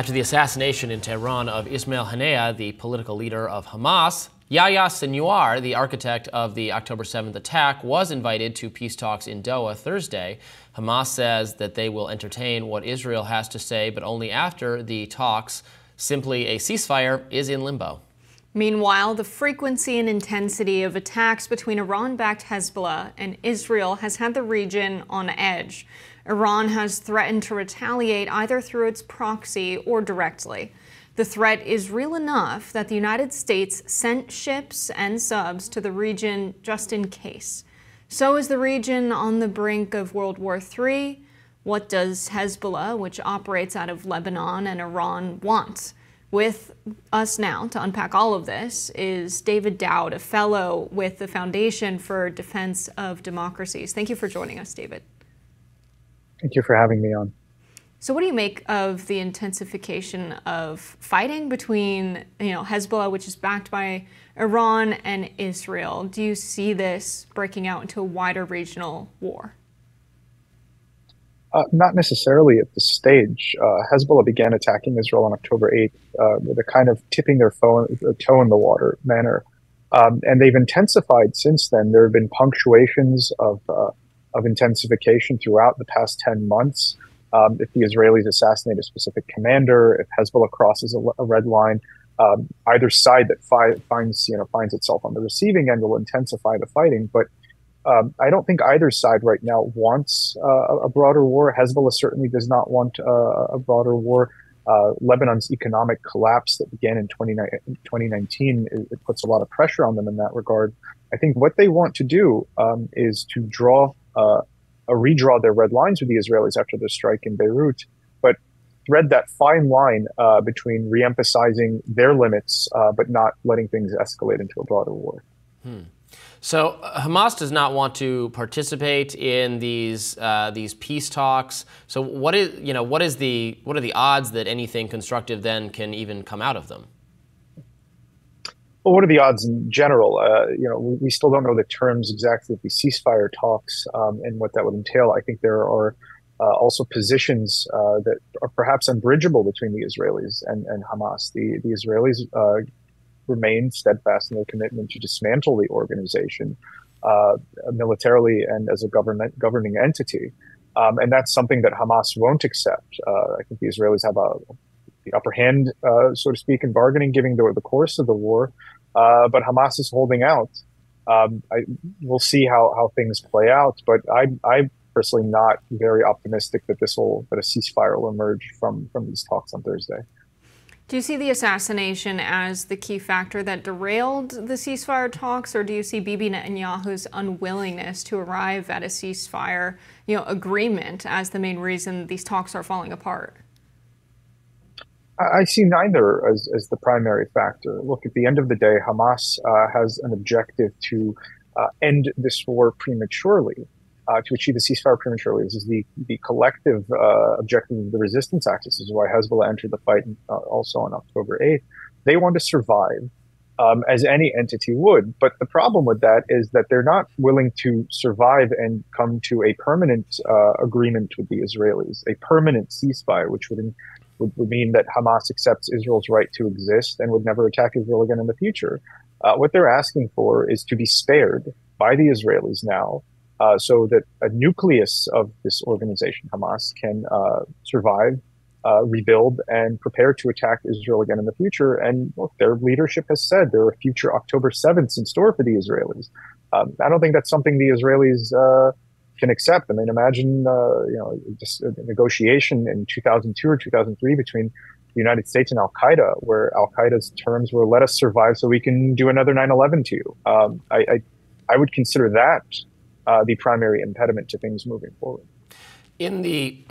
After the assassination in Tehran of Ismail Haniyeh, the political leader of Hamas, Yahya Sinwar, the architect of the October 7th attack, was invited to peace talks in Doha Thursday. Hamas says that they will entertain what Israel has to say, but only after the talks. Simply a ceasefire is in limbo. Meanwhile, the frequency and intensity of attacks between Iran-backed Hezbollah and Israel has had the region on edge. Iran has threatened to retaliate either through its proxy or directly. The threat is real enough that the United States sent ships and subs to the region just in case. So is the region on the brink of World War III? What does Hezbollah, which operates out of Lebanon and Iran, want? With us now to unpack all of this is David Doud, a fellow with the Foundation for Defense of Democracies. Thank you for joining us, David. Thank you for having me on. So what do you make of the intensification of fighting between, Hezbollah, which is backed by Iran, and Israel? Do you see this breaking out into a wider regional war? Not necessarily at this stage. Hezbollah began attacking Israel on October 8th with a kind of tipping their toe in the water manner. And they've intensified since then. There have been punctuations of intensification throughout the past 10 months. If the Israelis assassinate a specific commander, if Hezbollah crosses a red line, either side that finds itself on the receiving end will intensify the fighting. But I don't think either side right now wants a broader war. Hezbollah certainly does not want a broader war. Lebanon's economic collapse that began in 2019, it puts a lot of pressure on them in that regard. I think what they want to do is to redraw their red lines with the Israelis after the strike in Beirut, but thread that fine line between re-emphasizing their limits but not letting things escalate into a broader war. So Hamas does not want to participate in these peace talks. So what are the odds that anything constructive then can even come out of them? Well, what are the odds in general? We still don't know the terms exactly of the ceasefire talks and what that would entail. I think there are also positions that are perhaps unbridgeable between the Israelis and Hamas. The Israelis remain steadfast in their commitment to dismantle the organization militarily and as a governing entity. And that's something that Hamas won't accept. I think the Israelis have the upper hand, so to speak, in bargaining, giving the course of the war. But Hamas is holding out. We'll see how things play out. But I'm personally not very optimistic that a ceasefire will emerge from these talks on Thursday. Do you see the assassination as the key factor that derailed the ceasefire talks, or do you see Bibi Netanyahu's unwillingness to arrive at a ceasefire, agreement as the main reason these talks are falling apart? I see neither as the primary factor. Look, at the end of the day, Hamas has an objective to end this war prematurely, to achieve a ceasefire prematurely. This is the collective objective of the resistance axis. This is why Hezbollah entered the fight also on October 8th. They want to survive as any entity would. But the problem with that is that they're not willing to survive and come to a permanent agreement with the Israelis, a permanent ceasefire, which would mean that Hamas accepts Israel's right to exist and would never attack Israel again in the future. What they're asking for is to be spared by the Israelis now, so that a nucleus of this organization, Hamas, can survive, rebuild, and prepare to attack Israel again in the future. And look, their leadership has said there are future October 7ths in store for the Israelis. I don't think that's something the Israelis can accept. I mean, imagine just a negotiation in 2002 or 2003 between the United States and Al-Qaeda, where Al-Qaeda's terms were, let us survive so we can do another 9/11 to you. I would consider that the primary impediment to things moving forward. In the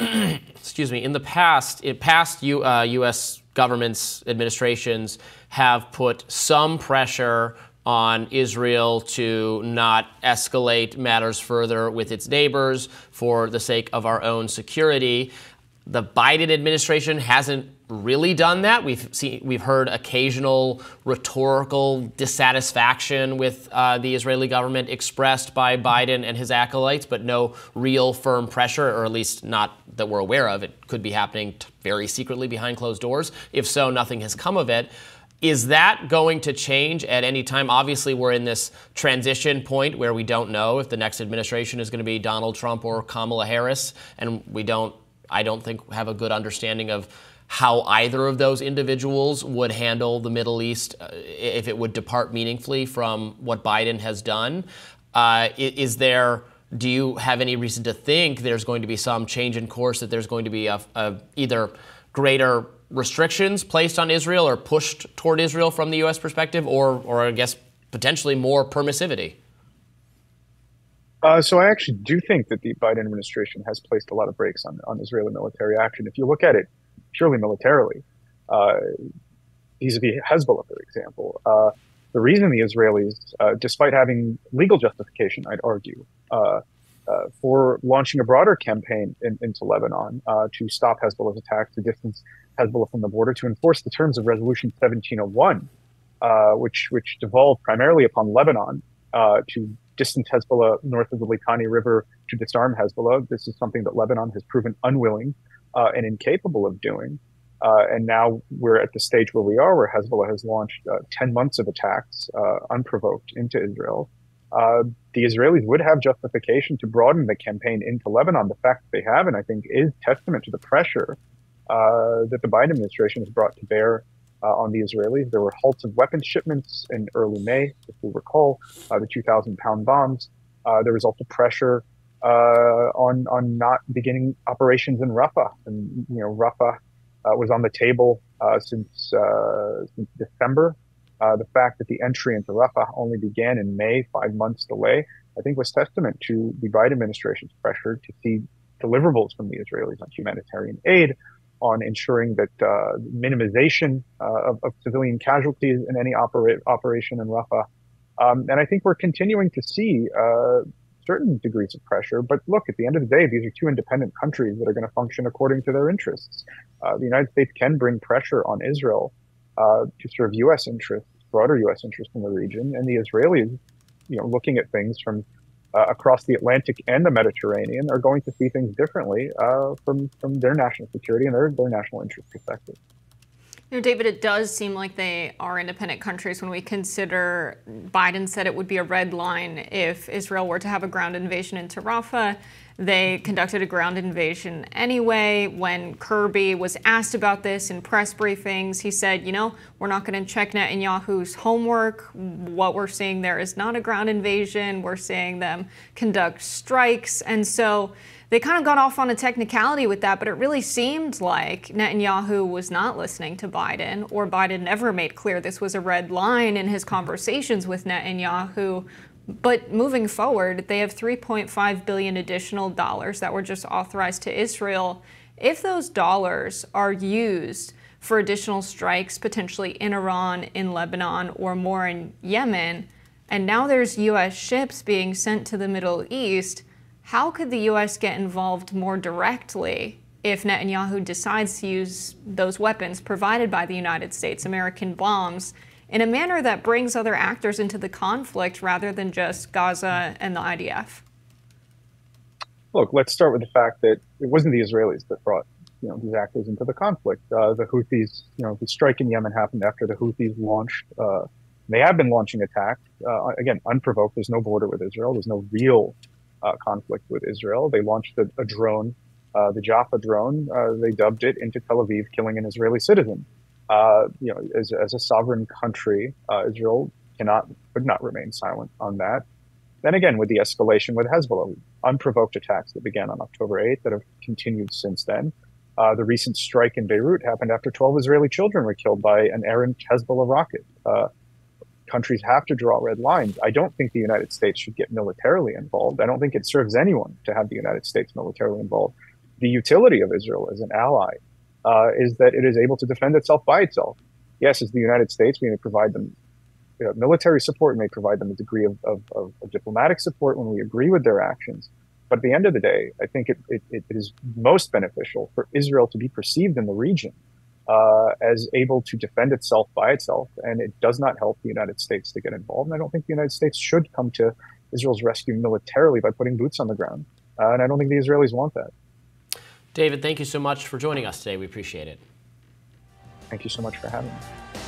past U.S. governments, administrations have put some pressure on Israel to not escalate matters further with its neighbors for the sake of our own security. the Biden administration hasn't really done that. We've heard occasional rhetorical dissatisfaction with the Israeli government expressed by Biden and his acolytes, but no real firm pressure, or at least not that we're aware of. It could be happening very secretly behind closed doors. If so, nothing has come of it. Is that going to change at any time? Obviously, we're in this transition point where we don't know if the next administration is going to be Donald Trump or Kamala Harris, and I don't think have a good understanding of how either of those individuals would handle the Middle East if it would depart meaningfully from what Biden has done. Do you have any reason to think there's going to be some change in course, that there's going to be either greater restrictions placed on Israel or pushed toward Israel from the U.S. perspective, or I guess potentially more permissivity? So I actually do think that the Biden administration has placed a lot of brakes on Israeli military action. If you look at it purely militarily, vis-a-vis Hezbollah, for example, the reason the Israelis, despite having legal justification, I'd argue, for launching a broader campaign into Lebanon to stop Hezbollah's attacks, to distance Hezbollah from the border, to enforce the terms of Resolution 1701, which devolved primarily upon Lebanon to distance Hezbollah north of the Litani River, to disarm Hezbollah. This is something that Lebanon has proven unwilling and incapable of doing. And now we're at the stage where we are, where Hezbollah has launched 10 months of attacks unprovoked into Israel. The Israelis would have justification to broaden the campaign into Lebanon. The fact that they haven't, I think, is testament to the pressure that the Biden administration has brought to bear on the Israelis. There were halts of weapons shipments in early May, if we recall, the 2,000-pound bombs. There was also pressure on not beginning operations in Rafah. And, Rafah was on the table since December. The fact that the entry into Rafah only began in May, 5 months delay, I think was testament to the Biden administration's pressure to see deliverables from the Israelis on humanitarian aid, on ensuring that minimization of civilian casualties in any operation in Rafah. And I think we're continuing to see certain degrees of pressure. But look, at the end of the day, these are two independent countries that are going to function according to their interests. The United States can bring pressure on Israel to serve U.S. interests, broader U.S. interests in the region, and the Israelis, looking at things from across the Atlantic and the Mediterranean, are going to see things differently from their national security and their national interest perspective. David, it does seem like they are independent countries when we consider Biden said it would be a red line if Israel were to have a ground invasion into Rafah. They conducted a ground invasion anyway. When Kirby was asked about this in press briefings, he said, we're not going to check Netanyahu's homework. What we're seeing there is not a ground invasion. We're seeing them conduct strikes. And so they kind of got off on a technicality with that, but it really seemed like Netanyahu was not listening to Biden, or Biden never made clear this was a red line in his conversations with Netanyahu. But moving forward, they have $3.5 billion additional dollars that were just authorized to Israel. If those dollars are used for additional strikes, potentially in Iran, in Lebanon, or more in Yemen, and now there's U.S. ships being sent to the Middle East, how could the U.S. get involved more directly if Netanyahu decides to use those weapons provided by the United States, American bombs, in a manner that brings other actors into the conflict rather than just Gaza and the IDF? Look, let's start with the fact that it wasn't the Israelis that brought these actors into the conflict. The Houthis, the strike in Yemen happened after the Houthis launched. They have been launching attacks, again, unprovoked. There's no border with Israel. There's no real conflict with Israel. They launched a drone, the Jaffa drone. They dubbed it into Tel Aviv, killing an Israeli citizen. As a sovereign country, Israel could not remain silent on that. Then again, with the escalation with Hezbollah, unprovoked attacks that began on October 8th that have continued since then. The recent strike in Beirut happened after 12 Israeli children were killed by an errant Hezbollah rocket. Countries have to draw red lines. I don't think the United States should get militarily involved. I don't think it serves anyone to have the United States militarily involved. The utility of Israel as an ally is that it is able to defend itself by itself. Yes, as the United States, we may provide them military support, we may provide them a degree of diplomatic support when we agree with their actions. But at the end of the day, I think it is most beneficial for Israel to be perceived in the region as able to defend itself by itself, and it does not help the United States to get involved. And I don't think the United States should come to Israel's rescue militarily by putting boots on the ground. And I don't think the Israelis want that. David, thank you so much for joining us today. We appreciate it. Thank you so much for having me.